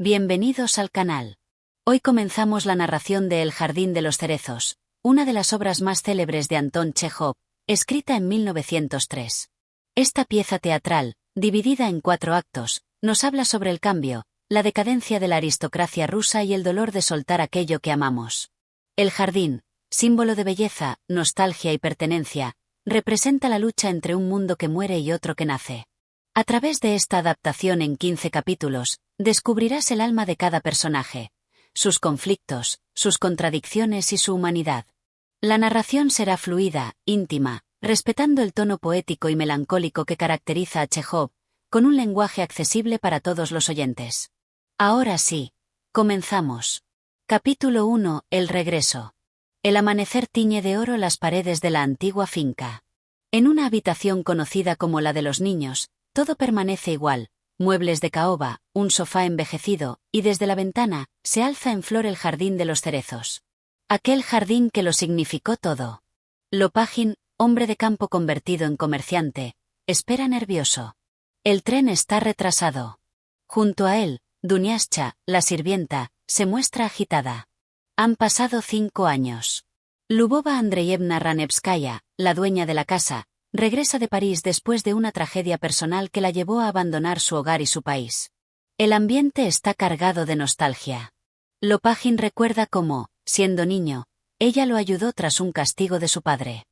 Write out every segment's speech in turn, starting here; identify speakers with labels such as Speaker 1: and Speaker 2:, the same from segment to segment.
Speaker 1: Bienvenidos al canal. Hoy comenzamos la narración de El jardín de los cerezos, una de las obras más célebres de Anton Chejov, escrita en 1903. Esta pieza teatral, dividida en 4 actos, nos habla sobre el cambio, la decadencia de la aristocracia rusa y el dolor de soltar aquello que amamos. El jardín, símbolo de belleza, nostalgia y pertenencia, representa la lucha entre un mundo que muere y otro que nace. A través de esta adaptación en 15 capítulos, descubrirás el alma de cada personaje, sus conflictos, sus contradicciones y su humanidad. La narración será fluida, íntima, respetando el tono poético y melancólico que caracteriza a Chejov, con un lenguaje accesible para todos los oyentes. Ahora sí, comenzamos. Capítulo 1. El regreso. El amanecer tiñe de oro las paredes de la antigua finca. En una habitación conocida como la de los niños, todo permanece igual, muebles de caoba, un sofá envejecido, y desde la ventana, se alza en flor el jardín de los cerezos. Aquel jardín que lo significó todo. Lopagin, hombre de campo convertido en comerciante, espera nervioso. El tren está retrasado. Junto a él, Dunyasha, la sirvienta, se muestra agitada. Han pasado 5 años. Lubova Andreyevna Ranevskaya, la dueña de la casa, regresa de París después de una tragedia personal que la llevó a abandonar su hogar y su país. El ambiente está cargado de nostalgia. Lopagin recuerda cómo, siendo niño, ella lo ayudó tras un castigo de su padre.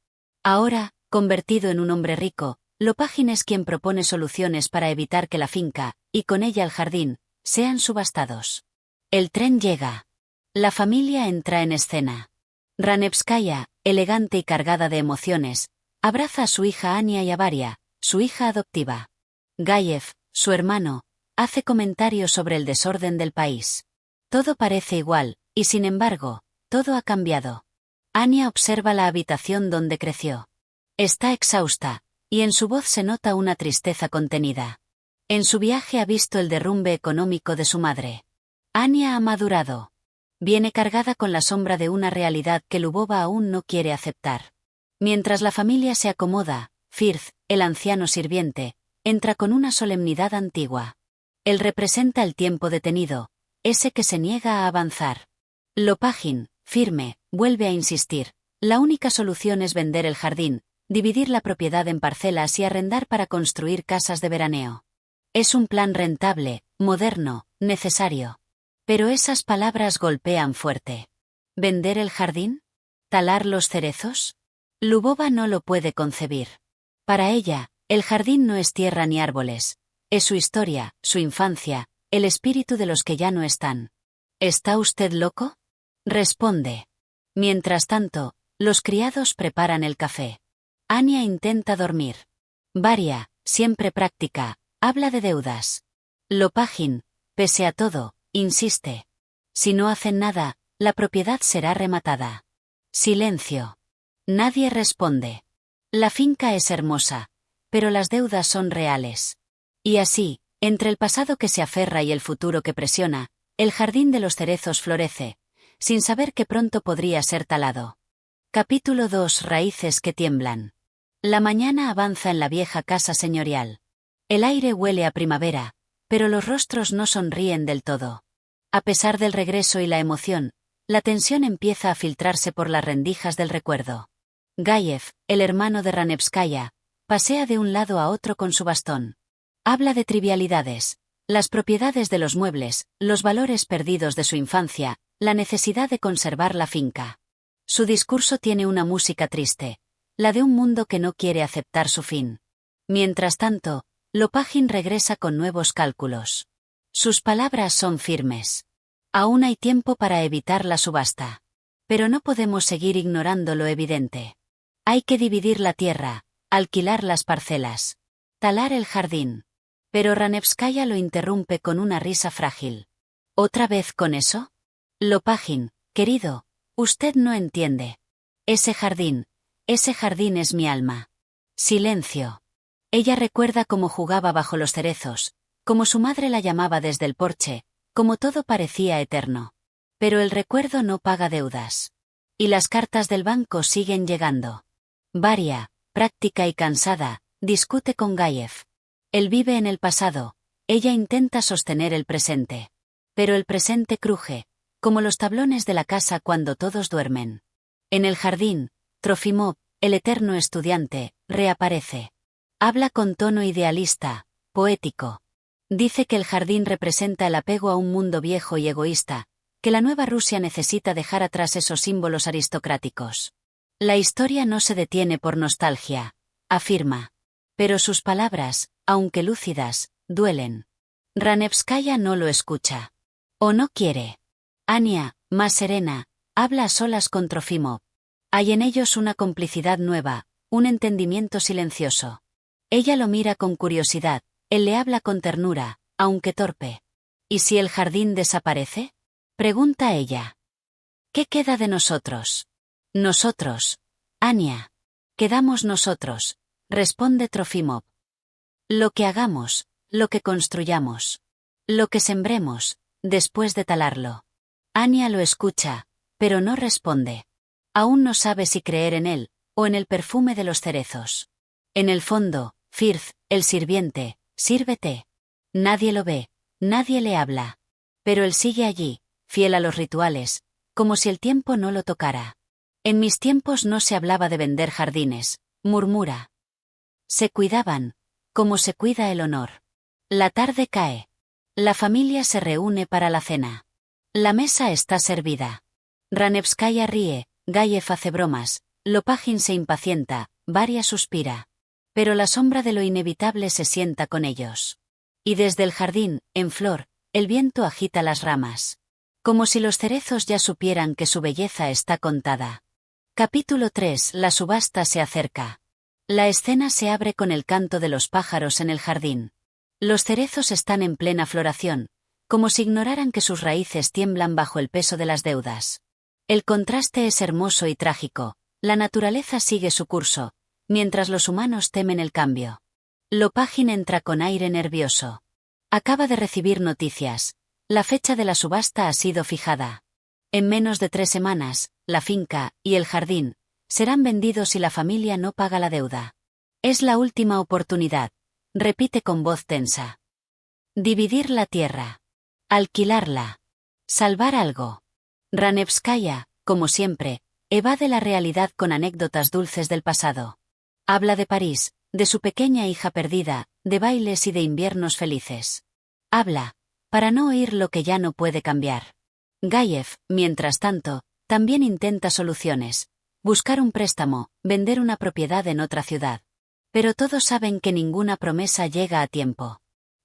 Speaker 1: Ahora, convertido en un hombre rico, Lopagin es quien propone soluciones para evitar que la finca, y con ella el jardín, sean subastados. El tren llega. La familia entra en escena. Ranevskaya, elegante y cargada de emociones, abraza a su hija Ania y a Varia, su hija adoptiva. Gayev, su hermano, hace comentarios sobre el desorden del país. Todo parece igual, y sin embargo, todo ha cambiado. Ania observa la habitación donde creció. Está exhausta, y en su voz se nota una tristeza contenida. En su viaje ha visto el derrumbe económico de su madre. Ania ha madurado. Viene cargada con la sombra de una realidad que Lubova aún no quiere aceptar. Mientras la familia se acomoda, Firth, el anciano sirviente, entra con una solemnidad antigua. Él representa el tiempo detenido, ese que se niega a avanzar. Lopagin, firme, vuelve a insistir. La única solución es vender el jardín, dividir la propiedad en parcelas y arrendar para construir casas de veraneo. Es un plan rentable, moderno, necesario. Pero esas palabras golpean fuerte. ¿Vender el jardín? ¿Talar los cerezos? Lubova no lo puede concebir. Para ella, el jardín no es tierra ni árboles. Es su historia, su infancia, el espíritu de los que ya no están. ¿Está usted loco? Responde. Mientras tanto, los criados preparan el café. Ania intenta dormir. Varia, siempre práctica, habla de deudas. Lopagin, pese a todo, insiste. Si no hacen nada, la propiedad será rematada. Silencio. Nadie responde. La finca es hermosa, pero las deudas son reales. Y así, entre el pasado que se aferra y el futuro que presiona, el jardín de los cerezos florece, sin saber que pronto podría ser talado. Capítulo 2. Raíces que tiemblan. La mañana avanza en la vieja casa señorial. El aire huele a primavera, pero los rostros no sonríen del todo. A pesar del regreso y la emoción, la tensión empieza a filtrarse por las rendijas del recuerdo. Gayev, el hermano de Ranevskaya, pasea de un lado a otro con su bastón. Habla de trivialidades, las propiedades de los muebles, los valores perdidos de su infancia, la necesidad de conservar la finca. Su discurso tiene una música triste, la de un mundo que no quiere aceptar su fin. Mientras tanto, Lopagin regresa con nuevos cálculos. Sus palabras son firmes. Aún hay tiempo para evitar la subasta. Pero no podemos seguir ignorando lo evidente. Hay que dividir la tierra, alquilar las parcelas, talar el jardín. Pero Ranevskaya lo interrumpe con una risa frágil. ¿Otra vez con eso? Lopagin, querido, usted no entiende. Ese jardín es mi alma. Silencio. Ella recuerda cómo jugaba bajo los cerezos, cómo su madre la llamaba desde el porche, cómo todo parecía eterno. Pero el recuerdo no paga deudas. Y las cartas del banco siguen llegando. Varia, práctica y cansada, discute con Gayev. Él vive en el pasado, ella intenta sostener el presente. Pero el presente cruje, como los tablones de la casa cuando todos duermen. En el jardín, Trofimov, el eterno estudiante, reaparece. Habla con tono idealista, poético. Dice que el jardín representa el apego a un mundo viejo y egoísta, que la nueva Rusia necesita dejar atrás esos símbolos aristocráticos. La historia no se detiene por nostalgia, afirma. Pero sus palabras, aunque lúcidas, duelen. Ranevskaya no lo escucha. O no quiere. Ania, más serena, habla a solas con Trofimov. Hay en ellos una complicidad nueva, un entendimiento silencioso. Ella lo mira con curiosidad, él le habla con ternura, aunque torpe. ¿Y si el jardín desaparece? Pregunta ella. ¿Qué queda de nosotros? Nosotros. Ania. Quedamos nosotros, responde Trofimov. Lo que hagamos, lo que construyamos. Lo que sembremos, después de talarlo. Ania lo escucha, pero no responde. Aún no sabe si creer en él, o en el perfume de los cerezos. En el fondo, Firth, el sirviente, sirve té. Nadie lo ve, nadie le habla. Pero él sigue allí, fiel a los rituales, como si el tiempo no lo tocara. En mis tiempos no se hablaba de vender jardines, murmura. Se cuidaban, como se cuida el honor. La tarde cae. La familia se reúne para la cena. La mesa está servida. Ranevskaya ríe, Gayev hace bromas, Lopagin se impacienta, Varia suspira. Pero la sombra de lo inevitable se sienta con ellos. Y desde el jardín, en flor, el viento agita las ramas. Como si los cerezos ya supieran que su belleza está contada. Capítulo 3. La subasta se acerca. La escena se abre con el canto de los pájaros en el jardín. Los cerezos están en plena floración, como si ignoraran que sus raíces tiemblan bajo el peso de las deudas. El contraste es hermoso y trágico, la naturaleza sigue su curso, mientras los humanos temen el cambio. Lopagin entra con aire nervioso. Acaba de recibir noticias. La fecha de la subasta ha sido fijada. En menos de 3 semanas, la finca y el jardín serán vendidos si la familia no paga la deuda. Es la última oportunidad, repite con voz tensa. Dividir la tierra. Alquilarla. Salvar algo. Ranevskaya, como siempre, evade la realidad con anécdotas dulces del pasado. Habla de París, de su pequeña hija perdida, de bailes y de inviernos felices. Habla, para no oír lo que ya no puede cambiar. Gayev, mientras tanto, también intenta soluciones. Buscar un préstamo, vender una propiedad en otra ciudad. Pero todos saben que ninguna promesa llega a tiempo.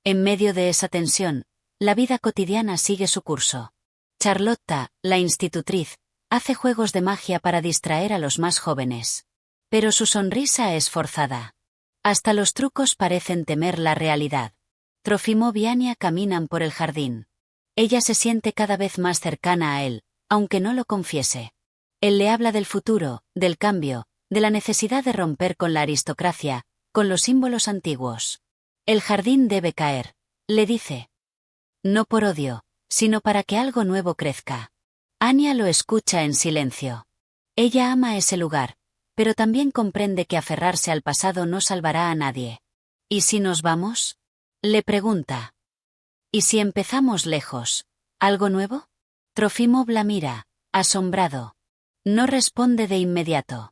Speaker 1: En medio de esa tensión, la vida cotidiana sigue su curso. Charlotta, la institutriz, hace juegos de magia para distraer a los más jóvenes. Pero su sonrisa es forzada. Hasta los trucos parecen temer la realidad. Trofimov y Ania caminan por el jardín. Ella se siente cada vez más cercana a él, aunque no lo confiese. Él le habla del futuro, del cambio, de la necesidad de romper con la aristocracia, con los símbolos antiguos. El jardín debe caer, le dice. No por odio, sino para que algo nuevo crezca. Ania lo escucha en silencio. Ella ama ese lugar, pero también comprende que aferrarse al pasado no salvará a nadie. ¿Y si nos vamos? Le pregunta. ¿Y si empezamos lejos? ¿Algo nuevo? Trofimov la mira, asombrado. No responde de inmediato.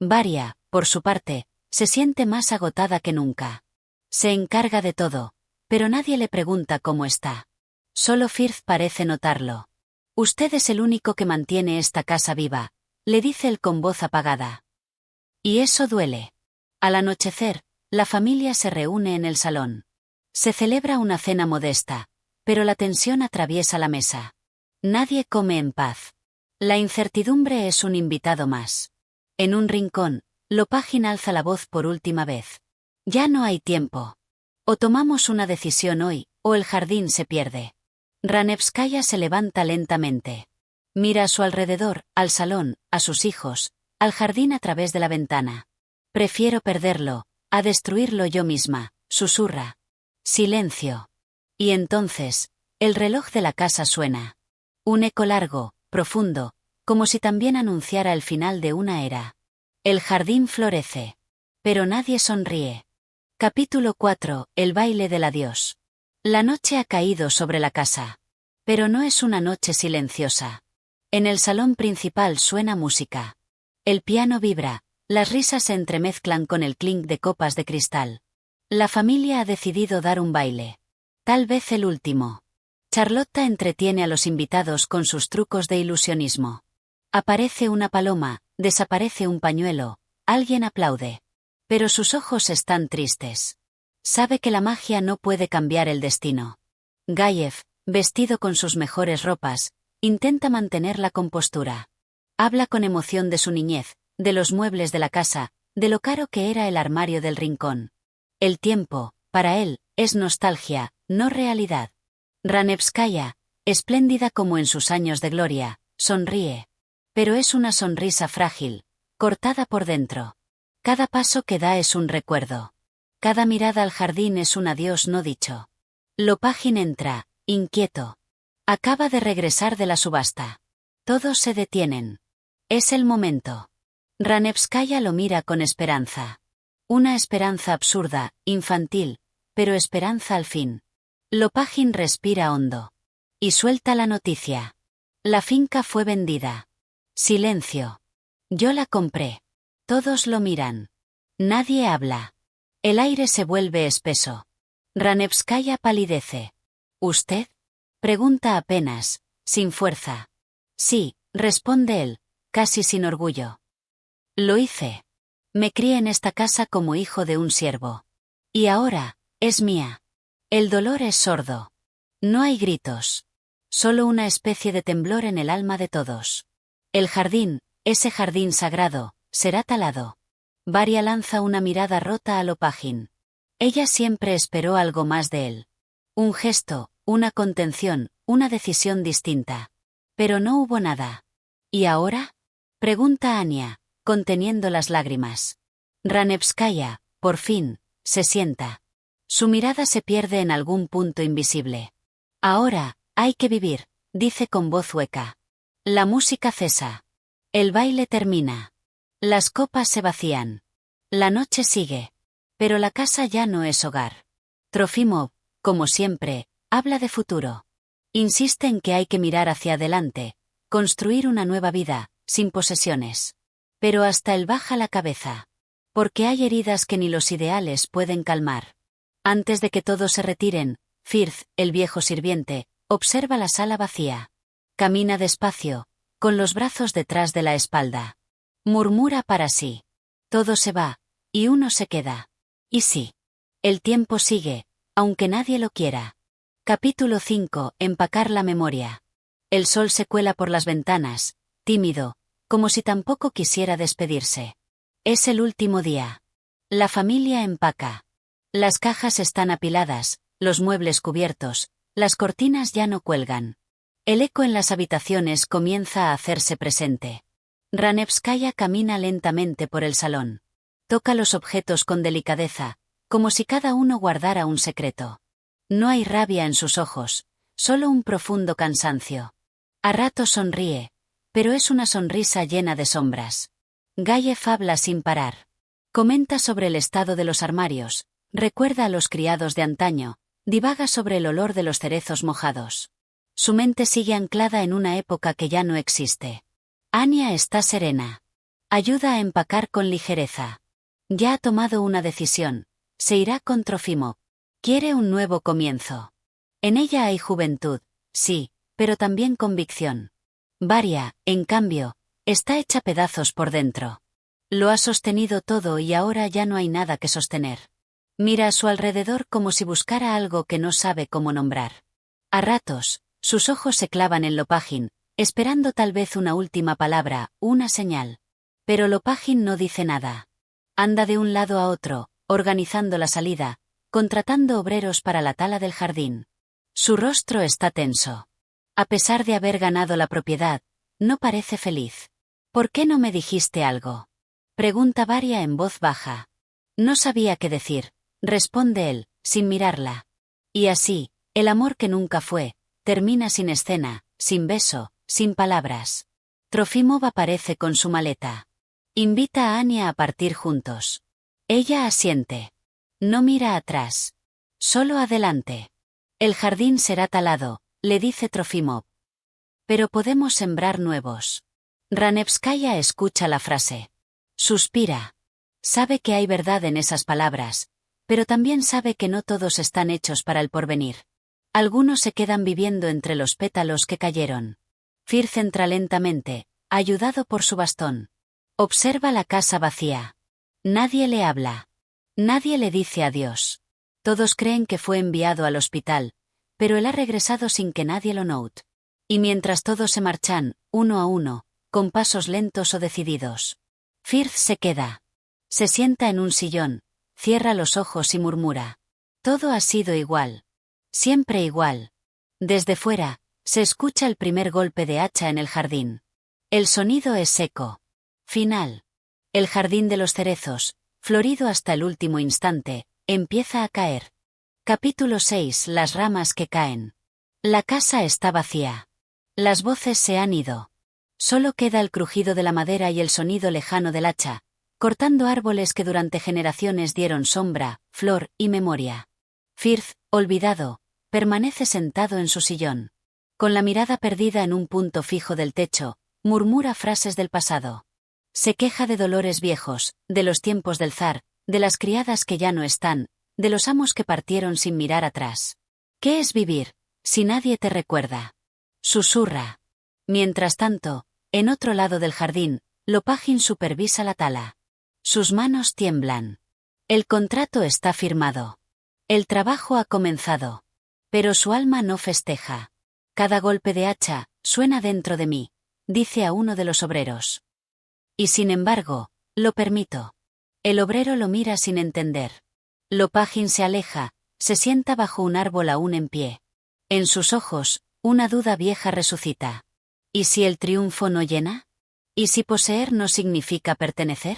Speaker 1: Varia, por su parte, se siente más agotada que nunca. Se encarga de todo, pero nadie le pregunta cómo está. Solo Firth parece notarlo. Usted es el único que mantiene esta casa viva, le dice él con voz apagada. Y eso duele. Al anochecer, la familia se reúne en el salón. Se celebra una cena modesta, pero la tensión atraviesa la mesa. Nadie come en paz. La incertidumbre es un invitado más. En un rincón, Lopagin alza la voz por última vez. Ya no hay tiempo. O tomamos una decisión hoy, o el jardín se pierde. Ranevskaya se levanta lentamente. Mira a su alrededor, al salón, a sus hijos, al jardín a través de la ventana. Prefiero perderlo, a destruirlo yo misma, susurra. Silencio. Y entonces, el reloj de la casa suena. Un eco largo, profundo, como si también anunciara el final de una era. El jardín florece. Pero nadie sonríe. Capítulo 4. El baile del adiós. La noche ha caído sobre la casa. Pero no es una noche silenciosa. En el salón principal suena música. El piano vibra, las risas se entremezclan con el clink de copas de cristal. La familia ha decidido dar un baile. Tal vez el último. Charlotta entretiene a los invitados con sus trucos de ilusionismo. Aparece una paloma, desaparece un pañuelo, alguien aplaude. Pero sus ojos están tristes. Sabe que la magia no puede cambiar el destino. Gayev, vestido con sus mejores ropas, intenta mantener la compostura. Habla con emoción de su niñez, de los muebles de la casa, de lo caro que era el armario del rincón. El tiempo, para él, es nostalgia, no realidad. Ranevskaya, espléndida como en sus años de gloria, sonríe. Pero es una sonrisa frágil, cortada por dentro. Cada paso que da es un recuerdo. Cada mirada al jardín es un adiós no dicho. Lopagin entra, inquieto. Acaba de regresar de la subasta. Todos se detienen. Es el momento. Ranevskaya lo mira con esperanza. Una esperanza absurda, infantil, pero esperanza al fin. Lopagin respira hondo. Y suelta la noticia. La finca fue vendida. Silencio. Yo la compré. Todos lo miran. Nadie habla. El aire se vuelve espeso. Ranevskaya palidece. ¿Usted? Pregunta apenas, sin fuerza. Sí, responde él, casi sin orgullo. Lo hice. Me crié en esta casa como hijo de un siervo. Y ahora, es mía. El dolor es sordo. No hay gritos. Solo una especie de temblor en el alma de todos. El jardín, ese jardín sagrado, será talado. Varia lanza una mirada rota a Lopagin. Ella siempre esperó algo más de él. Un gesto, una contención, una decisión distinta. Pero no hubo nada. ¿Y ahora? Pregunta Anya, conteniendo las lágrimas. Ranevskaya, por fin, se sienta. Su mirada se pierde en algún punto invisible. Ahora, hay que vivir, dice con voz hueca. La música cesa. El baile termina. Las copas se vacían. La noche sigue. Pero la casa ya no es hogar. Trofimov, como siempre, habla de futuro. Insiste en que hay que mirar hacia adelante, construir una nueva vida, sin posesiones. Pero hasta él baja la cabeza. Porque hay heridas que ni los ideales pueden calmar. Antes de que todos se retiren, Firth, el viejo sirviente, observa la sala vacía. Camina despacio, con los brazos detrás de la espalda. Murmura para sí. Todo se va, y uno se queda. Y sí. El tiempo sigue, aunque nadie lo quiera. Capítulo 5. Empacar la memoria. El sol se cuela por las ventanas, tímido, como si tampoco quisiera despedirse. Es el último día. La familia empaca. Las cajas están apiladas, los muebles cubiertos, las cortinas ya no cuelgan. El eco en las habitaciones comienza a hacerse presente. Ranevskaya camina lentamente por el salón. Toca los objetos con delicadeza, como si cada uno guardara un secreto. No hay rabia en sus ojos, solo un profundo cansancio. A ratos sonríe, pero es una sonrisa llena de sombras. Gayev habla sin parar. Comenta sobre el estado de los armarios, recuerda a los criados de antaño, divaga sobre el olor de los cerezos mojados. Su mente sigue anclada en una época que ya no existe. Anya está serena. Ayuda a empacar con ligereza. Ya ha tomado una decisión. Se irá con Trofimov. Quiere un nuevo comienzo. En ella hay juventud, sí, pero también convicción. Varia, en cambio, está hecha pedazos por dentro. Lo ha sostenido todo y ahora ya no hay nada que sostener. Mira a su alrededor como si buscara algo que no sabe cómo nombrar. A ratos, sus ojos se clavan en Lopagin, esperando tal vez una última palabra, una señal. Pero Lopagin no dice nada. Anda de un lado a otro, organizando la salida, contratando obreros para la tala del jardín. Su rostro está tenso. A pesar de haber ganado la propiedad, no parece feliz. ¿Por qué no me dijiste algo? Pregunta Varia en voz baja. No sabía qué decir, responde él, sin mirarla. Y así, el amor que nunca fue, termina sin escena, sin beso, sin palabras. Trofimov aparece con su maleta. Invita a Anya a partir juntos. Ella asiente. No mira atrás. Solo adelante. El jardín será talado, le dice Trofimov. Pero podemos sembrar nuevos. Ranevskaya escucha la frase. Suspira. Sabe que hay verdad en esas palabras, pero también sabe que no todos están hechos para el porvenir. Algunos se quedan viviendo entre los pétalos que cayeron. Firth entra lentamente, ayudado por su bastón. Observa la casa vacía. Nadie le habla. Nadie le dice adiós. Todos creen que fue enviado al hospital, pero él ha regresado sin que nadie lo note. Y mientras todos se marchan, uno a uno, con pasos lentos o decididos. Firth se queda. Se sienta en un sillón, cierra los ojos y murmura. Todo ha sido igual. Siempre igual. Desde fuera, se escucha el primer golpe de hacha en el jardín. El sonido es seco. Final. El jardín de los cerezos, florido hasta el último instante, empieza a caer. Capítulo 6. Las ramas que caen. La casa está vacía. Las voces se han ido. Solo queda el crujido de la madera y el sonido lejano del hacha, cortando árboles que durante generaciones dieron sombra, flor y memoria. Firth, olvidado, permanece sentado en su sillón. Con la mirada perdida en un punto fijo del techo, murmura frases del pasado. Se queja de dolores viejos, de los tiempos del zar, de las criadas que ya no están, de los amos que partieron sin mirar atrás. ¿Qué es vivir, si nadie te recuerda? Susurra. Mientras tanto, en otro lado del jardín, Lopagin supervisa la tala. Sus manos tiemblan. El contrato está firmado. El trabajo ha comenzado. Pero su alma no festeja. Cada golpe de hacha suena dentro de mí, dice a uno de los obreros. Y sin embargo, lo permito. El obrero lo mira sin entender. Lopagin se aleja, se sienta bajo un árbol aún en pie. En sus ojos, una duda vieja resucita. ¿Y si el triunfo no llena? ¿Y si poseer no significa pertenecer?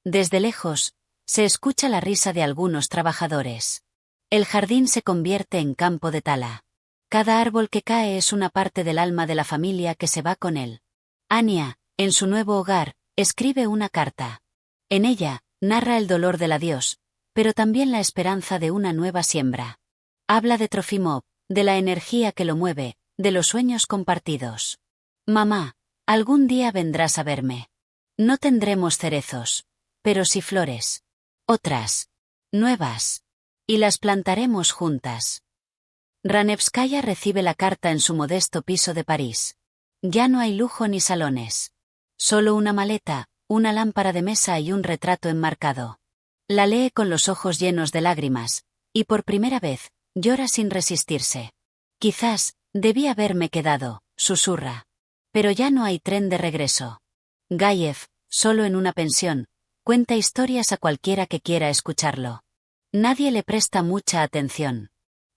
Speaker 1: Desde lejos, se escucha la risa de algunos trabajadores. El jardín se convierte en campo de tala. Cada árbol que cae es una parte del alma de la familia que se va con él. Anya, en su nuevo hogar, escribe una carta. En ella, narra el dolor del adiós, pero también la esperanza de una nueva siembra. Habla de Trofimov, de la energía que lo mueve, de los sueños compartidos. Mamá, algún día vendrás a verme. No tendremos cerezos, pero sí flores. Otras. Nuevas. Y las plantaremos juntas. Ranevskaya recibe la carta en su modesto piso de París. Ya no hay lujo ni salones. Solo una maleta, una lámpara de mesa y un retrato enmarcado. La lee con los ojos llenos de lágrimas, y por primera vez, llora sin resistirse. Quizás, debí haberme quedado, susurra. Pero ya no hay tren de regreso. Gayev, solo en una pensión, cuenta historias a cualquiera que quiera escucharlo. Nadie le presta mucha atención.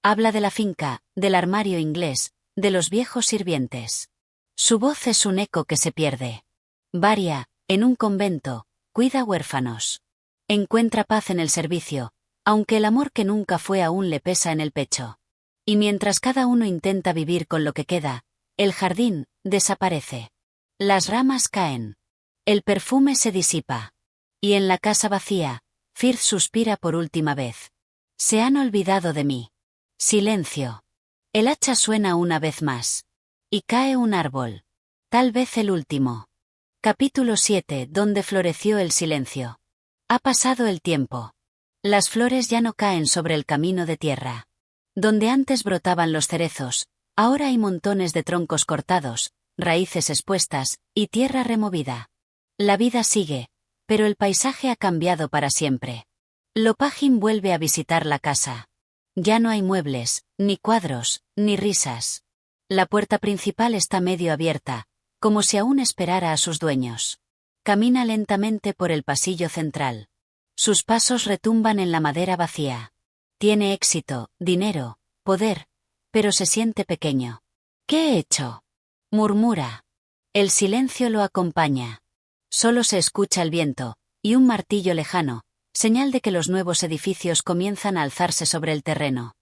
Speaker 1: Habla de la finca, del armario inglés, de los viejos sirvientes. Su voz es un eco que se pierde. Varia, en un convento, cuida huérfanos. Encuentra paz en el servicio, aunque el amor que nunca fue aún le pesa en el pecho. Y mientras cada uno intenta vivir con lo que queda, el jardín desaparece. Las ramas caen. El perfume se disipa. Y en la casa vacía, Firth suspira por última vez. Se han olvidado de mí. Silencio. El hacha suena una vez más. Y cae un árbol. Tal vez el último. Capítulo 7. Donde floreció el silencio. Ha pasado el tiempo. Las flores ya no caen sobre el camino de tierra. Donde antes brotaban los cerezos, ahora hay montones de troncos cortados, raíces expuestas, y tierra removida. La vida sigue, pero el paisaje ha cambiado para siempre. Lopagin vuelve a visitar la casa. Ya no hay muebles, ni cuadros, ni risas. La puerta principal está medio abierta, como si aún esperara a sus dueños. Camina lentamente por el pasillo central. Sus pasos retumban en la madera vacía. Tiene éxito, dinero, poder, pero se siente pequeño. ¿Qué he hecho?, murmura. El silencio lo acompaña. Solo se escucha el viento, y un martillo lejano, señal de que los nuevos edificios comienzan a alzarse sobre el terreno.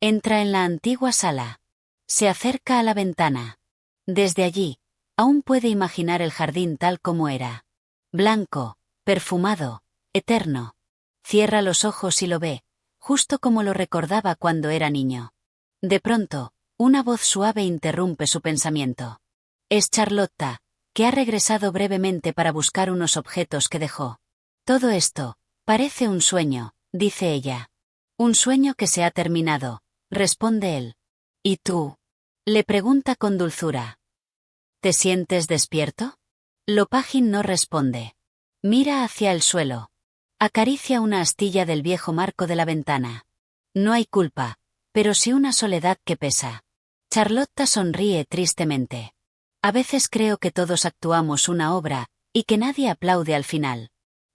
Speaker 1: Entra en la antigua sala. Se acerca a la ventana. Desde allí, aún puede imaginar el jardín tal como era. Blanco, perfumado, eterno. Cierra los ojos y lo ve, justo como lo recordaba cuando era niño. De pronto, Una voz suave interrumpe su pensamiento. Es Charlotta, que ha regresado brevemente para buscar unos objetos que dejó. Todo esto parece un sueño, dice ella. Un sueño que se ha terminado, responde él. ¿Y tú? Le pregunta con dulzura. ¿Te sientes despierto? Lopagin no responde. Mira hacia el suelo. Acaricia una astilla del viejo marco de la ventana. No hay culpa, pero sí una soledad que pesa. Charlotta sonríe tristemente. A veces creo que todos actuamos una obra, y que nadie aplaude al final.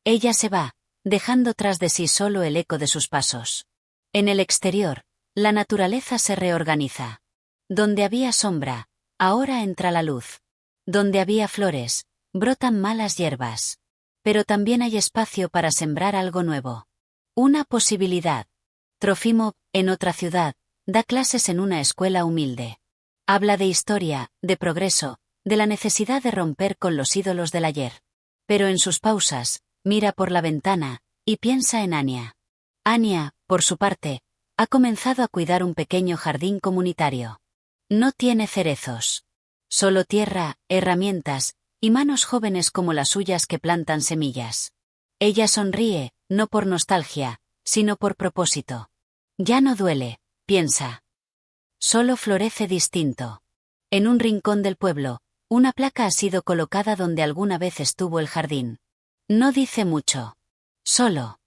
Speaker 1: Ella se va, dejando tras de sí solo el eco de sus pasos. En el exterior, la naturaleza se reorganiza. Donde había sombra, ahora entra la luz. Donde había flores, brotan malas hierbas. Pero también hay espacio para sembrar algo nuevo. Una posibilidad. Trofimov, en otra ciudad, da clases en una escuela humilde. Habla de historia, de progreso, de la necesidad de romper con los ídolos del ayer. Pero en sus pausas, mira por la ventana, y piensa en Anya. Anya, por su parte, ha comenzado a cuidar un pequeño jardín comunitario. No tiene cerezos. Solo tierra, herramientas, y manos jóvenes como las suyas que plantan semillas. Ella sonríe, no por nostalgia, sino por propósito. Ya no duele, piensa. Solo florece distinto. En un rincón del pueblo, una placa ha sido colocada donde alguna vez estuvo el jardín. No dice mucho. Solo.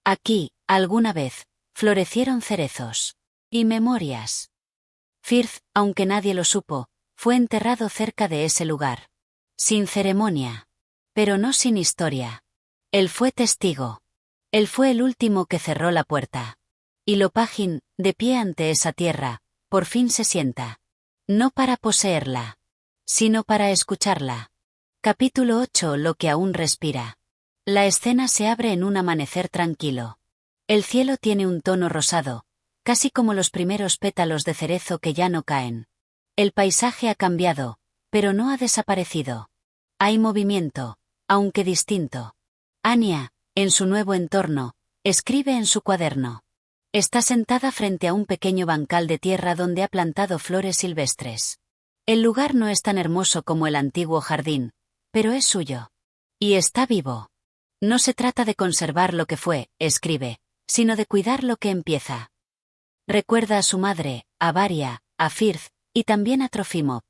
Speaker 1: Aquí, alguna vez, florecieron cerezos. Y memorias. Firth, aunque nadie lo supo, fue enterrado cerca de ese lugar. Sin ceremonia. Pero no sin historia. Él fue testigo. Él fue el último que cerró la puerta. Y Lopagin, de pie ante esa tierra, por fin se sienta. No para poseerla, sino para escucharla. Capítulo 8. Lo que aún respira. La escena se abre en un amanecer tranquilo. El cielo tiene un tono rosado, casi como los primeros pétalos de cerezo que ya no caen. El paisaje ha cambiado, pero no ha desaparecido. Hay movimiento, aunque distinto. Anya, en su nuevo entorno, escribe en su cuaderno. Está sentada frente a un pequeño bancal de tierra donde ha plantado flores silvestres. El lugar no es tan hermoso como el antiguo jardín, pero es suyo. Y está vivo. No se trata de conservar lo que fue, escribe, sino de cuidar lo que empieza. Recuerda a su madre, a Varia, a Firth, y también a Trofimov.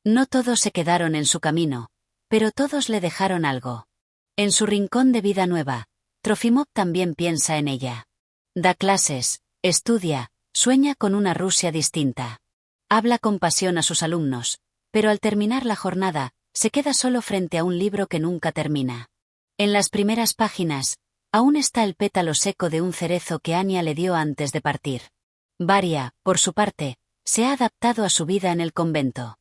Speaker 1: No todos se quedaron en su camino, pero todos le dejaron algo. En su rincón de vida nueva, Trofimov también piensa en ella. Da clases, estudia, sueña con una Rusia distinta. Habla con pasión a sus alumnos, pero al terminar la jornada, se queda solo frente a un libro que nunca termina. En las primeras páginas, aún está el pétalo seco de un cerezo que Anya le dio antes de partir. Varia, por su parte, se ha adaptado a su vida en el convento.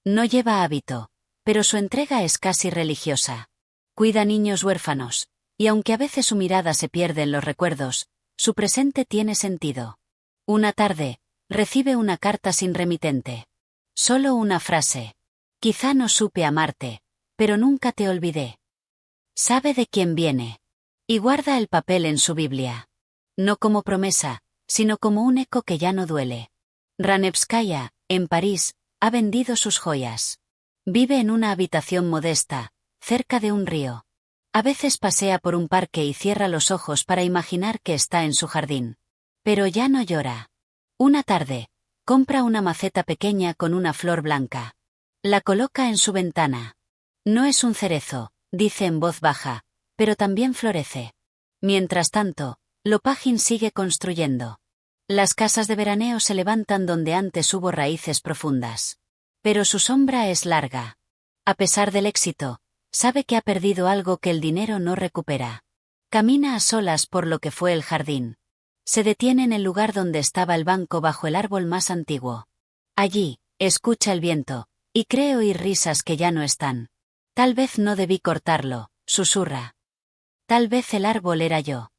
Speaker 1: No lleva hábito, pero su entrega es casi religiosa. Cuida niños huérfanos, y aunque a veces su mirada se pierde en los recuerdos, su presente tiene sentido. Una tarde, recibe una carta sin remitente. Solo una frase. Quizá no supe amarte, pero nunca te olvidé. Sabe de quién viene. Y guarda el papel en su Biblia. No como promesa, sino como un eco que ya no duele. Ranevskaya, en París, ha vendido sus joyas. Vive en una habitación modesta, cerca de un río. A veces pasea por un parque y cierra los ojos para imaginar que está en su jardín. Pero ya no llora. Una tarde, compra una maceta pequeña con una flor blanca. La coloca en su ventana. No es un cerezo, dice en voz baja, pero también florece. Mientras tanto, Lopagin sigue construyendo. Las casas de veraneo se levantan donde antes hubo raíces profundas. Pero su sombra es larga. A pesar del éxito, sabe que ha perdido algo que el dinero no recupera. Camina a solas por lo que fue el jardín. Se detiene en el lugar donde estaba el banco bajo el árbol más antiguo. Allí, escucha el viento, y cree oír risas que ya no están. Tal vez no debí cortarlo, susurra. Tal vez el árbol era yo.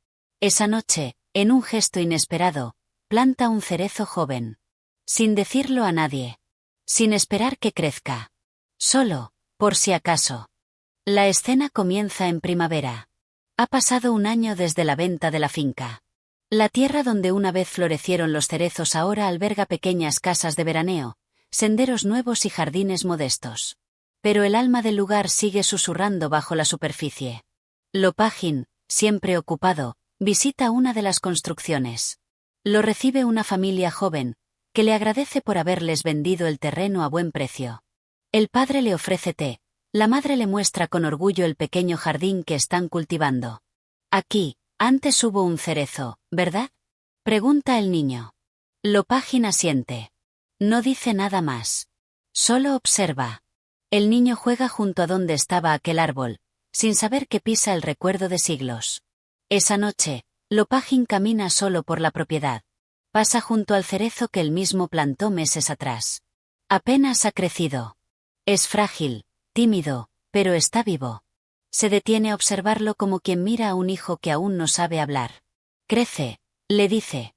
Speaker 1: Esa noche, en un gesto inesperado, planta un cerezo joven. Sin decirlo a nadie. Sin esperar que crezca. Solo, por si acaso. La escena comienza en primavera. Ha pasado un año desde la venta de la finca. La tierra donde una vez florecieron los cerezos ahora alberga pequeñas casas de veraneo, senderos nuevos y jardines modestos. Pero el alma del lugar sigue susurrando bajo la superficie. Lopagin, siempre ocupado, visita una de las construcciones. Lo recibe una familia joven, que le agradece por haberles vendido el terreno a buen precio. El padre le ofrece té, la madre le muestra con orgullo el pequeño jardín que están cultivando. Aquí, antes hubo un cerezo, ¿verdad? Pregunta el niño. Lopagin asiente. No dice nada más. Solo observa. El niño juega junto a donde estaba aquel árbol, sin saber que pisa el recuerdo de siglos. Esa noche, Lopagin camina solo por la propiedad. Pasa junto al cerezo que él mismo plantó meses atrás. Apenas ha crecido. Es frágil, tímido, pero está vivo. Se detiene a observarlo como quien mira a un hijo que aún no sabe hablar. Crece, le dice.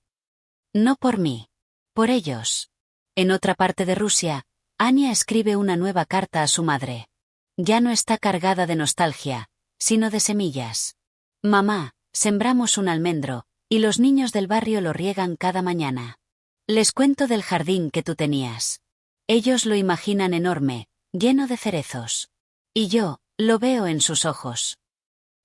Speaker 1: No por mí. Por ellos. En otra parte de Rusia, Anya escribe una nueva carta a su madre. Ya no está cargada de nostalgia, sino de semillas. Mamá, sembramos un almendro, y los niños del barrio lo riegan cada mañana. Les cuento del jardín que tú tenías. Ellos lo imaginan enorme, lleno de cerezos. Y yo, lo veo en sus ojos.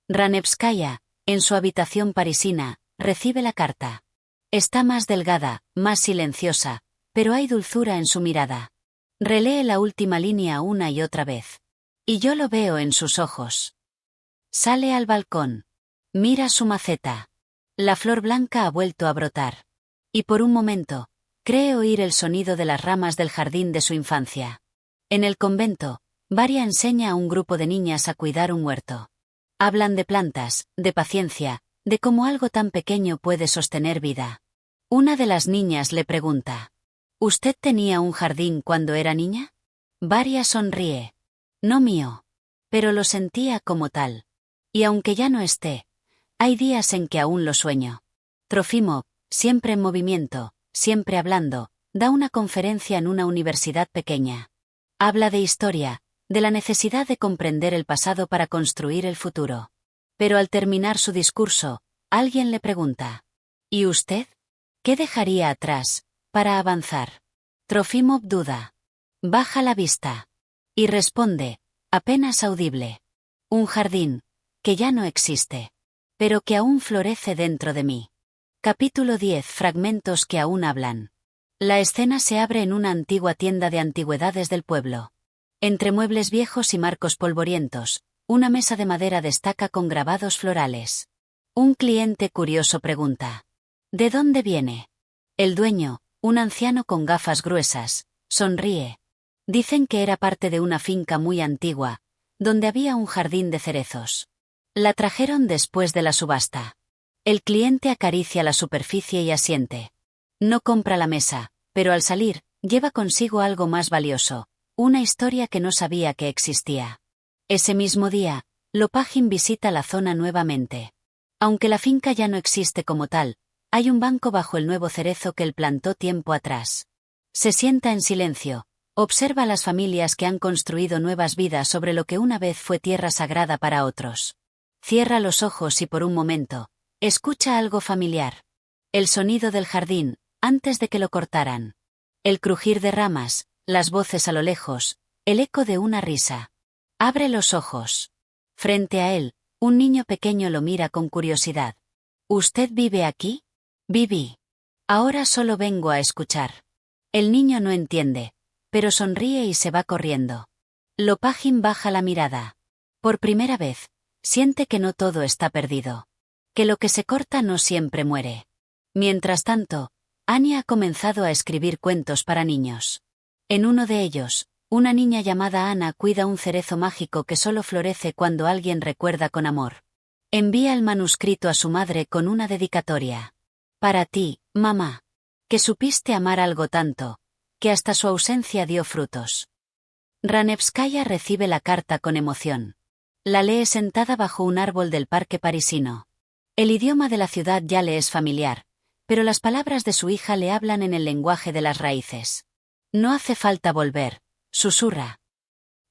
Speaker 1: Ranevskaya, en su habitación parisina, recibe la carta. Está más delgada, más silenciosa, pero hay dulzura en su mirada. Relee la última línea una y otra vez. Y yo lo veo en sus ojos. Sale al balcón. Mira su maceta. La flor blanca ha vuelto a brotar. Y por un momento, cree oír el sonido de las ramas del jardín de su infancia. En el convento, Varia enseña a un grupo de niñas a cuidar un huerto. Hablan de plantas, de paciencia, de cómo algo tan pequeño puede sostener vida. Una de las niñas le pregunta: ¿Usted tenía un jardín cuando era niña? Varia sonríe. No mío. Pero lo sentía como tal. Y aunque ya no esté, hay días en que aún lo sueño. Trofimov, siempre en movimiento, siempre hablando, da una conferencia en una universidad pequeña. Habla de historia, de la necesidad de comprender el pasado para construir el futuro. Pero al terminar su discurso, alguien le pregunta: ¿Y usted? ¿Qué dejaría atrás, para avanzar? Trofimov duda. Baja la vista. Y responde, apenas audible: un jardín, que ya no existe. Pero que aún florece dentro de mí. Capítulo 10. Fragmentos que aún hablan. La escena se abre en una antigua tienda de antigüedades del pueblo. Entre muebles viejos y marcos polvorientos, una mesa de madera destaca con grabados florales. Un cliente curioso pregunta: ¿de dónde viene? El dueño, un anciano con gafas gruesas, sonríe. Dicen que era parte de una finca muy antigua, donde había un jardín de cerezos. La trajeron después de la subasta. El cliente acaricia la superficie y asiente. No compra la mesa, pero al salir, lleva consigo algo más valioso, una historia que no sabía que existía. Ese mismo día, Lopagin visita la zona nuevamente. Aunque la finca ya no existe como tal, hay un banco bajo el nuevo cerezo que él plantó tiempo atrás. Se sienta en silencio, observa a las familias que han construido nuevas vidas sobre lo que una vez fue tierra sagrada para otros. Cierra los ojos y por un momento, escucha algo familiar. El sonido del jardín, antes de que lo cortaran. El crujir de ramas, las voces a lo lejos, el eco de una risa. Abre los ojos. Frente a él, un niño pequeño lo mira con curiosidad. ¿Usted vive aquí? Viví. Ahora solo vengo a escuchar. El niño no entiende, pero sonríe y se va corriendo. Lopagin baja la mirada. Por primera vez, siente que no todo está perdido. Que lo que se corta no siempre muere. Mientras tanto, Anya ha comenzado a escribir cuentos para niños. En uno de ellos, una niña llamada Ana cuida un cerezo mágico que solo florece cuando alguien recuerda con amor. Envía el manuscrito a su madre con una dedicatoria. Para ti, mamá. Que supiste amar algo tanto, que hasta su ausencia dio frutos. Ranevskaya recibe la carta con emoción. La lee sentada bajo un árbol del parque parisino. El idioma de la ciudad ya le es familiar, pero las palabras de su hija le hablan en el lenguaje de las raíces. No hace falta volver, susurra.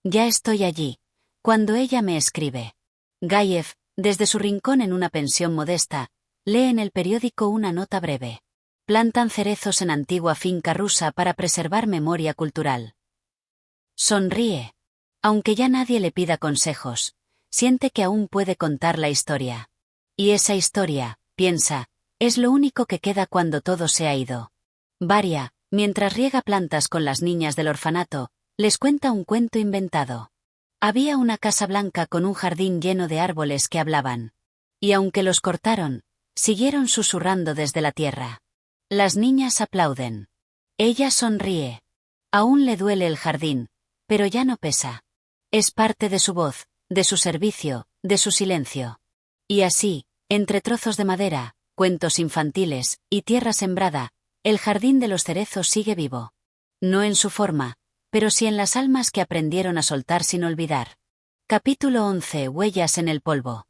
Speaker 1: Ya estoy allí, cuando ella me escribe. Gayev, desde su rincón en una pensión modesta, lee en el periódico una nota breve. Plantan cerezos en antigua finca rusa para preservar memoria cultural. Sonríe. Aunque ya nadie le pida consejos, siente que aún puede contar la historia. Y esa historia, piensa, es lo único que queda cuando todo se ha ido. Varia, mientras riega plantas con las niñas del orfanato, les cuenta un cuento inventado. Había una casa blanca con un jardín lleno de árboles que hablaban. Y aunque los cortaron, siguieron susurrando desde la tierra. Las niñas aplauden. Ella sonríe. Aún le duele el jardín, pero ya no pesa. Es parte de su voz, de su servicio, de su silencio. Y así, entre trozos de madera, cuentos infantiles y tierra sembrada, el jardín de los cerezos sigue vivo. No en su forma, pero sí en las almas que aprendieron a soltar sin olvidar. Capítulo 11. Huellas en el polvo.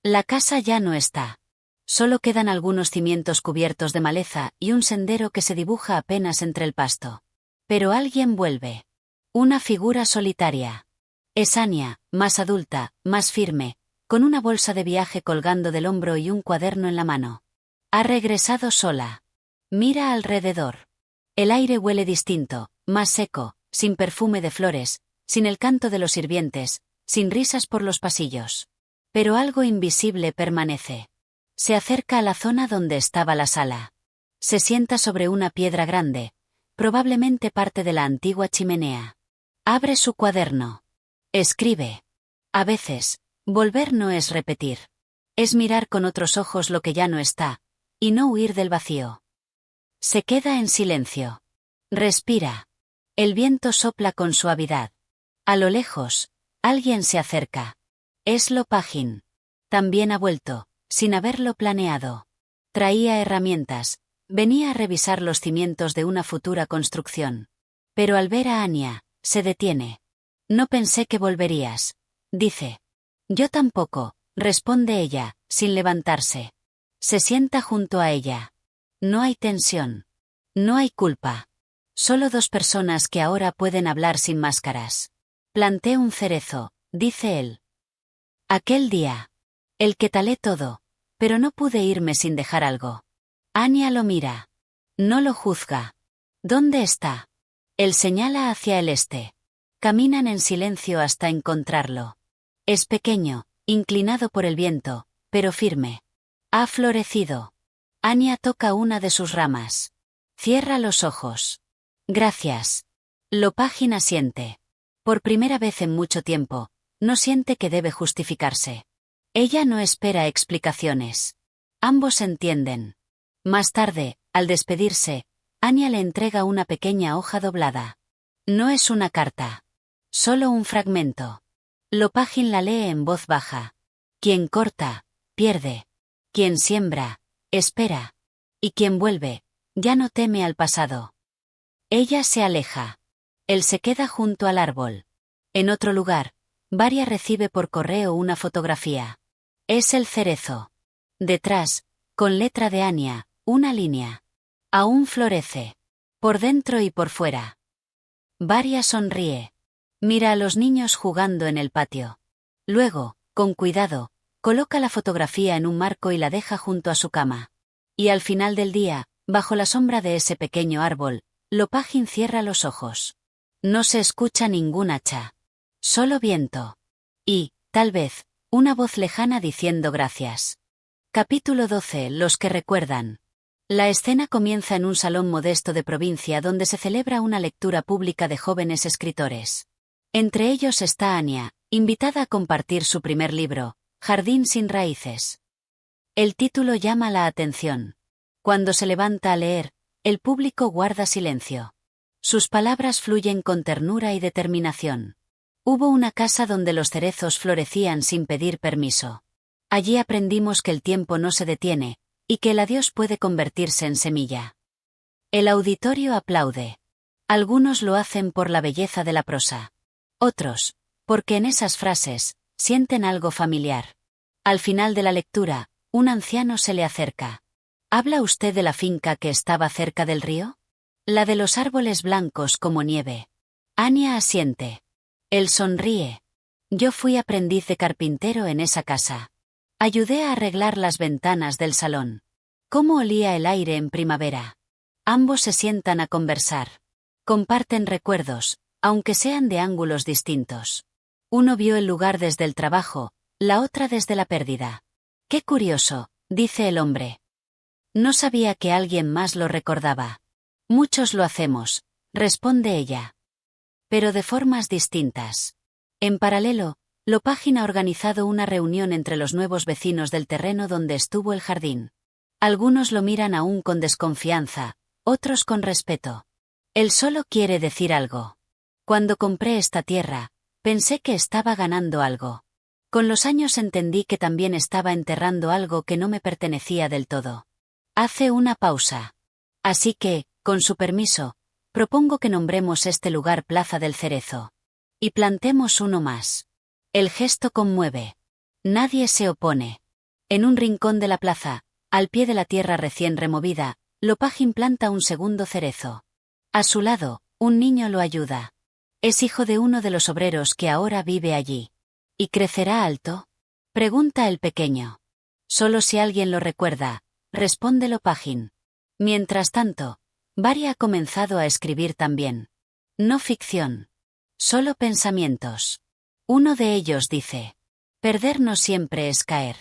Speaker 1: La casa ya no está. Solo quedan algunos cimientos cubiertos de maleza y un sendero que se dibuja apenas entre el pasto. Pero alguien vuelve. Una figura solitaria. Es Anya, más adulta, más firme, con una bolsa de viaje colgando del hombro y un cuaderno en la mano. Ha regresado sola. Mira alrededor. El aire huele distinto, más seco, sin perfume de flores, sin el canto de los sirvientes, sin risas por los pasillos. Pero algo invisible permanece. Se acerca a la zona donde estaba la sala. Se sienta sobre una piedra grande, probablemente parte de la antigua chimenea. Abre su cuaderno. Escribe. A veces, volver no es repetir. Es mirar con otros ojos lo que ya no está, y no huir del vacío. Se queda en silencio. Respira. El viento sopla con suavidad. A lo lejos, alguien se acerca. Es Lopagin. También ha vuelto, sin haberlo planeado. Traía herramientas, venía a revisar los cimientos de una futura construcción. Pero al ver a Anya, se detiene. No pensé que volverías, dice. Yo tampoco, responde ella, sin levantarse. Se sienta junto a ella. No hay tensión. No hay culpa. Solo dos personas que ahora pueden hablar sin máscaras. Planté un cerezo, dice él. Aquel día. El que talé todo, pero no pude irme sin dejar algo. Anya lo mira. No lo juzga. ¿Dónde está? Él señala hacia el este. Caminan en silencio hasta encontrarlo. Es pequeño, inclinado por el viento, pero firme. Ha florecido. Anya toca una de sus ramas. Cierra los ojos. Gracias. Lopagin asiente. Por primera vez en mucho tiempo, no siente que debe justificarse. Ella no espera explicaciones. Ambos entienden. Más tarde, al despedirse, Anya le entrega una pequeña hoja doblada. No es una carta. Solo un fragmento. Lopagin la lee en voz baja. Quien corta, pierde. Quien siembra, espera. Y quien vuelve, ya no teme al pasado. Ella se aleja. Él se queda junto al árbol. En otro lugar, Varia recibe por correo una fotografía. Es el cerezo. Detrás, con letra de Anya, una línea. Aún florece. Por dentro y por fuera. Varia sonríe. Mira a los niños jugando en el patio. Luego, con cuidado, coloca la fotografía en un marco y la deja junto a su cama. Y al final del día, bajo la sombra de ese pequeño árbol, Lopagin cierra los ojos. No se escucha ningún hacha. Solo viento. Y, tal vez, una voz lejana diciendo gracias. Capítulo 12. Los que recuerdan. La escena comienza en un salón modesto de provincia donde se celebra una lectura pública de jóvenes escritores. Entre ellos está Anya, invitada a compartir su primer libro, Jardín sin raíces. El título llama la atención. Cuando se levanta a leer, el público guarda silencio. Sus palabras fluyen con ternura y determinación. Hubo una casa donde los cerezos florecían sin pedir permiso. Allí aprendimos que el tiempo no se detiene, y que el adiós puede convertirse en semilla. El auditorio aplaude. Algunos lo hacen por la belleza de la prosa. Otros, porque en esas frases, sienten algo familiar. Al final de la lectura, un anciano se le acerca. ¿Habla usted de la finca que estaba cerca del río? La de los árboles blancos como nieve. Anya asiente. Él sonríe. Yo fui aprendiz de carpintero en esa casa. Ayudé a arreglar las ventanas del salón. ¿Cómo olía el aire en primavera? Ambos se sientan a conversar. Comparten recuerdos, aunque sean de ángulos distintos. Uno vio el lugar desde el trabajo, la otra desde la pérdida. «Qué curioso», dice el hombre. «No sabía que alguien más lo recordaba». «Muchos lo hacemos», responde ella. «Pero de formas distintas». En paralelo, Lopagin ha organizado una reunión entre los nuevos vecinos del terreno donde estuvo el jardín. Algunos lo miran aún con desconfianza, otros con respeto. Él solo quiere decir algo. «Cuando compré esta tierra, pensé que estaba ganando algo. Con los años entendí que también estaba enterrando algo que no me pertenecía del todo». Hace una pausa. «Así que, con su permiso, propongo que nombremos este lugar Plaza del Cerezo. Y plantemos uno más». El gesto conmueve. Nadie se opone. En un rincón de la plaza, al pie de la tierra recién removida, Lopagin planta un segundo cerezo. A su lado, un niño lo ayuda. Es hijo de uno de los obreros que ahora vive allí. ¿Y crecerá alto?, pregunta el pequeño. Solo si alguien lo recuerda, responde Lopagin. Mientras tanto, Varia ha comenzado a escribir también. No ficción. Solo pensamientos. Uno de ellos dice: «Perder no siempre es caer.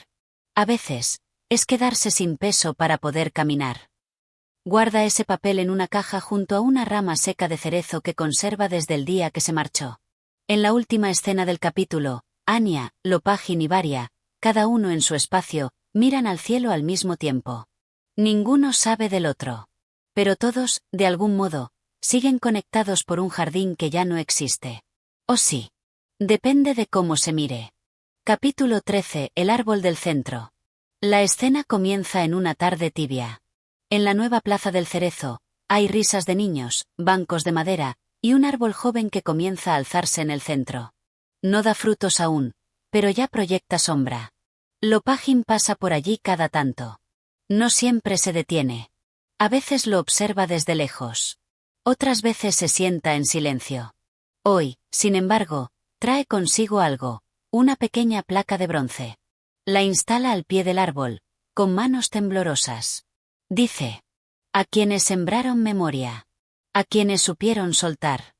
Speaker 1: A veces, es quedarse sin peso para poder caminar». Guarda ese papel en una caja junto a una rama seca de cerezo que conserva desde el día que se marchó. En la última escena del capítulo, Anya, Lopagin y Varia, cada uno en su espacio, miran al cielo al mismo tiempo. Ninguno sabe del otro. Pero todos, de algún modo, siguen conectados por un jardín que ya no existe. ¿O sí? Depende de cómo se mire. Capítulo 13. El árbol del centro. La escena comienza en una tarde tibia. En la nueva plaza del Cerezo, hay risas de niños, bancos de madera, y un árbol joven que comienza a alzarse en el centro. No da frutos aún, pero ya proyecta sombra. Lopagin pasa por allí cada tanto. No siempre se detiene. A veces lo observa desde lejos. Otras veces se sienta en silencio. Hoy, sin embargo, trae consigo algo, una pequeña placa de bronce. La instala al pie del árbol, con manos temblorosas. Dice: «A quienes sembraron memoria. A quienes supieron soltar».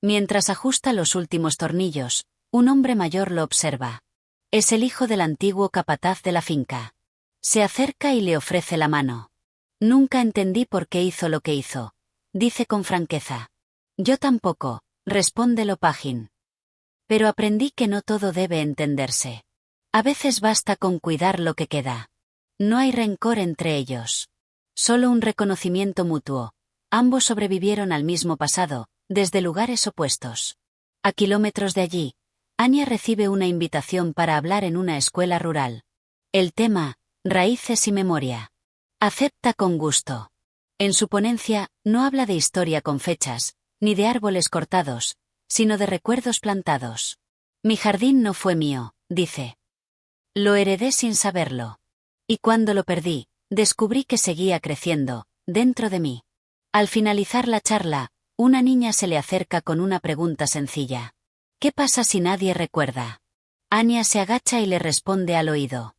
Speaker 1: Mientras ajusta los últimos tornillos, un hombre mayor lo observa. Es el hijo del antiguo capataz de la finca. Se acerca y le ofrece la mano. «Nunca entendí por qué hizo lo que hizo», dice con franqueza. «Yo tampoco», responde Lopagin. «Pero aprendí que no todo debe entenderse. A veces basta con cuidar lo que queda. No hay rencor entre ellos. Solo un reconocimiento mutuo. Ambos sobrevivieron al mismo pasado, desde lugares opuestos». A kilómetros de allí, Anya recibe una invitación para hablar en una escuela rural. El tema: raíces y memoria. Acepta con gusto. En su ponencia, no habla de historia con fechas, ni de árboles cortados, sino de recuerdos plantados. «Mi jardín no fue mío», dice. «Lo heredé sin saberlo. Y cuando lo perdí, descubrí que seguía creciendo, dentro de mí». Al finalizar la charla, una niña se le acerca con una pregunta sencilla. «¿Qué pasa si nadie recuerda?». Anya se agacha y le responde al oído: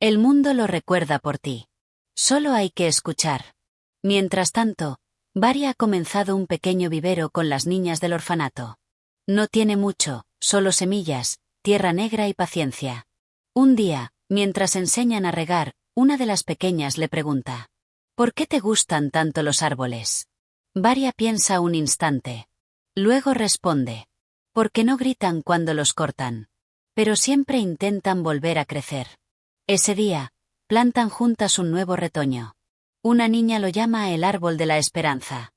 Speaker 1: «El mundo lo recuerda por ti. Solo hay que escuchar». Mientras tanto, Varia ha comenzado un pequeño vivero con las niñas del orfanato. No tiene mucho, solo semillas, tierra negra y paciencia. Un día, mientras enseñan a regar, una de las pequeñas le pregunta: «¿Por qué te gustan tanto los árboles?». Varia piensa un instante. Luego responde: «Porque no gritan cuando los cortan. Pero siempre intentan volver a crecer». Ese día, plantan juntas un nuevo retoño. Una niña lo llama el árbol de la esperanza.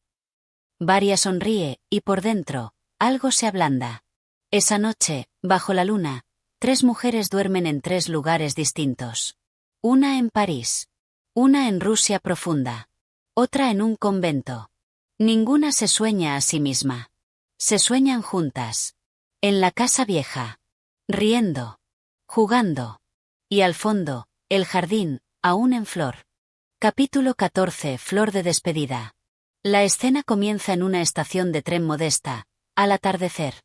Speaker 1: Varia sonríe, y por dentro, algo se ablanda. Esa noche, bajo la luna, 3 mujeres duermen en 3 lugares distintos. Una en París. Una en Rusia profunda. Otra en un convento. Ninguna se sueña a sí misma. Se sueñan juntas. En la casa vieja. Riendo. Jugando. Y al fondo, el jardín, aún en flor. Capítulo 14. Flor de despedida. La escena comienza en una estación de tren modesta, al atardecer.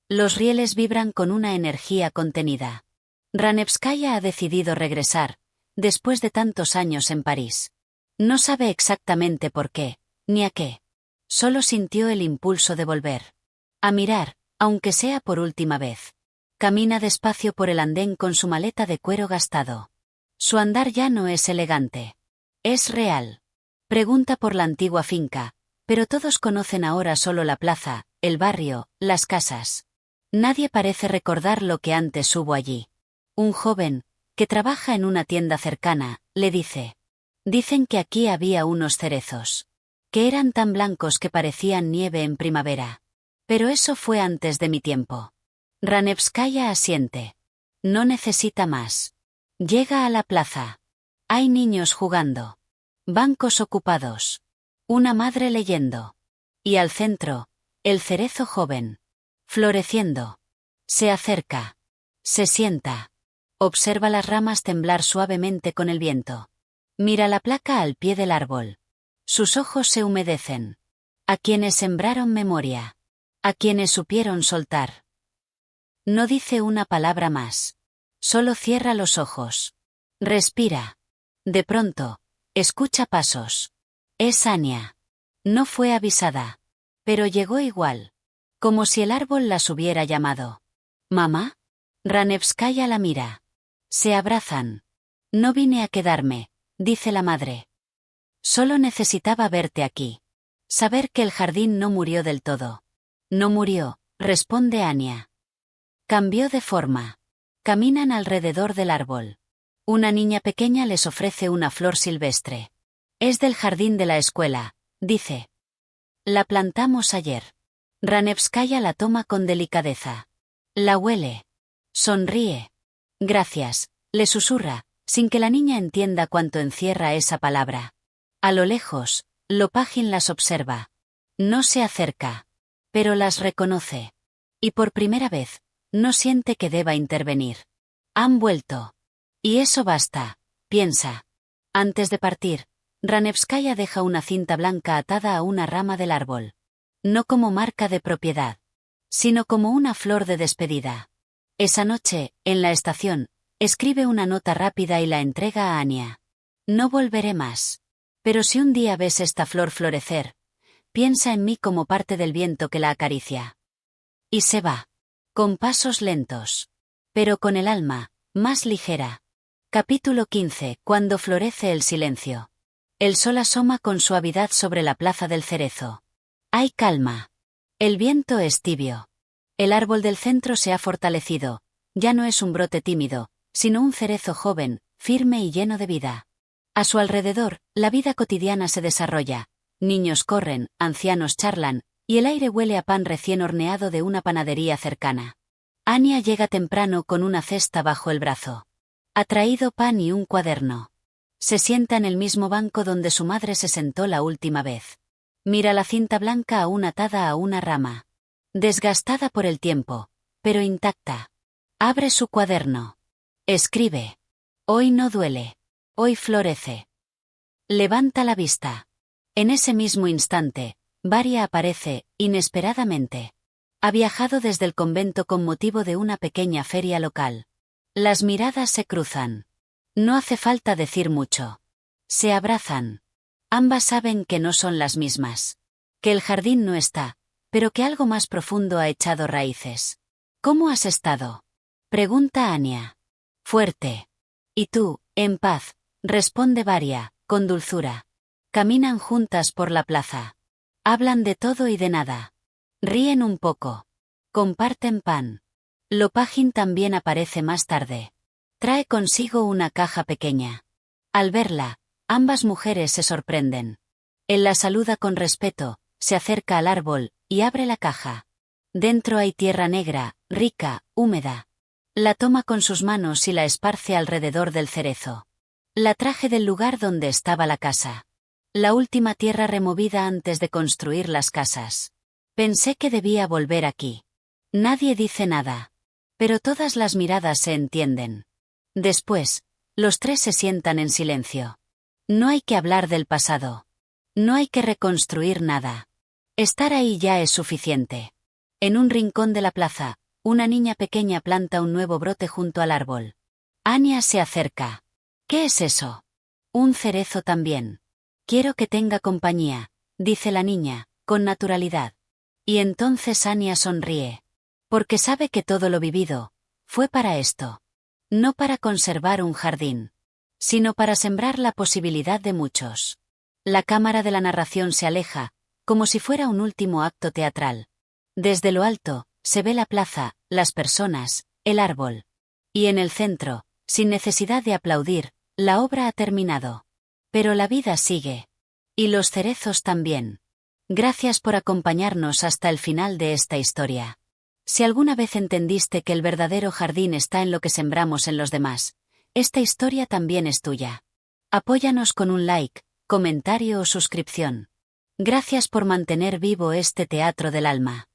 Speaker 1: Los rieles vibran con una energía contenida. Ranevskaya ha decidido regresar, después de tantos años en París. No sabe exactamente por qué, ni a qué. Solo sintió el impulso de volver. A mirar, aunque sea por última vez. Camina despacio por el andén con su maleta de cuero gastado. Su andar ya no es elegante. Es real. Pregunta por la antigua finca, pero todos conocen ahora solo la plaza, el barrio, las casas. Nadie parece recordar lo que antes hubo allí. Un joven, que trabaja en una tienda cercana, le dice. Dicen que aquí había unos cerezos. Que eran tan blancos que parecían nieve en primavera. Pero eso fue antes de mi tiempo. Ranevskaya asiente. No necesita más. Llega a la plaza. Hay niños jugando. Bancos ocupados. Una madre leyendo. Y al centro, el cerezo joven. Floreciendo. Se acerca. Se sienta. Observa las ramas temblar suavemente con el viento. Mira la placa al pie del árbol. Sus ojos se humedecen. A quienes sembraron memoria. A quienes supieron soltar. No dice una palabra más. Solo cierra los ojos. Respira. De pronto, escucha pasos. Es Anya. No fue avisada. Pero llegó igual. Como si el árbol las hubiera llamado. ¿Mamá? Ranevskaya la mira. Se abrazan. No vine a quedarme, dice la madre. Solo necesitaba verte aquí. Saber que el jardín no murió del todo. No murió, responde Anya. Cambió de forma. Caminan alrededor del árbol. Una niña pequeña les ofrece una flor silvestre. Es del jardín de la escuela, dice. La plantamos ayer. Ranevskaya la toma con delicadeza. La huele. Sonríe. Gracias, le susurra, sin que la niña entienda cuánto encierra esa palabra. A lo lejos, Lopagin las observa. No se acerca. Pero las reconoce. Y por primera vez, no siente que deba intervenir. Han vuelto. Y eso basta, piensa. Antes de partir, Ranevskaya deja una cinta blanca atada a una rama del árbol. No como marca de propiedad, sino como una flor de despedida. Esa noche, en la estación, escribe una nota rápida y la entrega a Anya. No volveré más. Pero si un día ves esta flor florecer, piensa en mí como parte del viento que la acaricia. Y se va. Con pasos lentos. Pero con el alma, más ligera. Capítulo 15. Cuando florece el silencio. El sol asoma con suavidad sobre la plaza del cerezo. Hay calma. El viento es tibio. El árbol del centro se ha fortalecido. Ya no es un brote tímido, sino un cerezo joven, firme y lleno de vida. A su alrededor, la vida cotidiana se desarrolla. Niños corren, ancianos charlan, y el aire huele a pan recién horneado de una panadería cercana. Anya llega temprano con una cesta bajo el brazo. Ha traído pan y un cuaderno. Se sienta en el mismo banco donde su madre se sentó la última vez. Mira la cinta blanca aún atada a una rama. Desgastada por el tiempo, pero intacta. Abre su cuaderno. Escribe. Hoy no duele. Hoy florece. Levanta la vista. En ese mismo instante, Varia aparece, inesperadamente. Ha viajado desde el convento con motivo de una pequeña feria local. Las miradas se cruzan. No hace falta decir mucho. Se abrazan. Ambas saben que no son las mismas. Que el jardín no está, pero que algo más profundo ha echado raíces. ¿Cómo has estado? Pregunta Anya. Fuerte. ¿Y tú, en paz? Responde Varia, con dulzura. Caminan juntas por la plaza. Hablan de todo y de nada. Ríen un poco. Comparten pan. Lopagin también aparece más tarde. Trae consigo una caja pequeña. Al verla, ambas mujeres se sorprenden. Él la saluda con respeto, se acerca al árbol, y abre la caja. Dentro hay tierra negra, rica, húmeda. La toma con sus manos y la esparce alrededor del cerezo. La traje del lugar donde estaba la casa. La última tierra removida antes de construir las casas. Pensé que debía volver aquí. Nadie dice nada. Pero todas las miradas se entienden. Después, los tres se sientan en silencio. No hay que hablar del pasado. No hay que reconstruir nada. Estar ahí ya es suficiente. En un rincón de la plaza, una niña pequeña planta un nuevo brote junto al árbol. Anya se acerca. ¿Qué es eso? Un cerezo también. Quiero que tenga compañía, dice la niña, con naturalidad. Y entonces Anya sonríe. Porque sabe que todo lo vivido fue para esto. No para conservar un jardín, sino para sembrar la posibilidad de muchos. La cámara de la narración se aleja, como si fuera un último acto teatral. Desde lo alto, se ve la plaza, las personas, el árbol. Y en el centro, sin necesidad de aplaudir, la obra ha terminado. Pero la vida sigue. Y los cerezos también. Gracias por acompañarnos hasta el final de esta historia. Si alguna vez entendiste que el verdadero jardín está en lo que sembramos en los demás, esta historia también es tuya. Apóyanos con un like, comentario o suscripción. Gracias por mantener vivo este teatro del alma.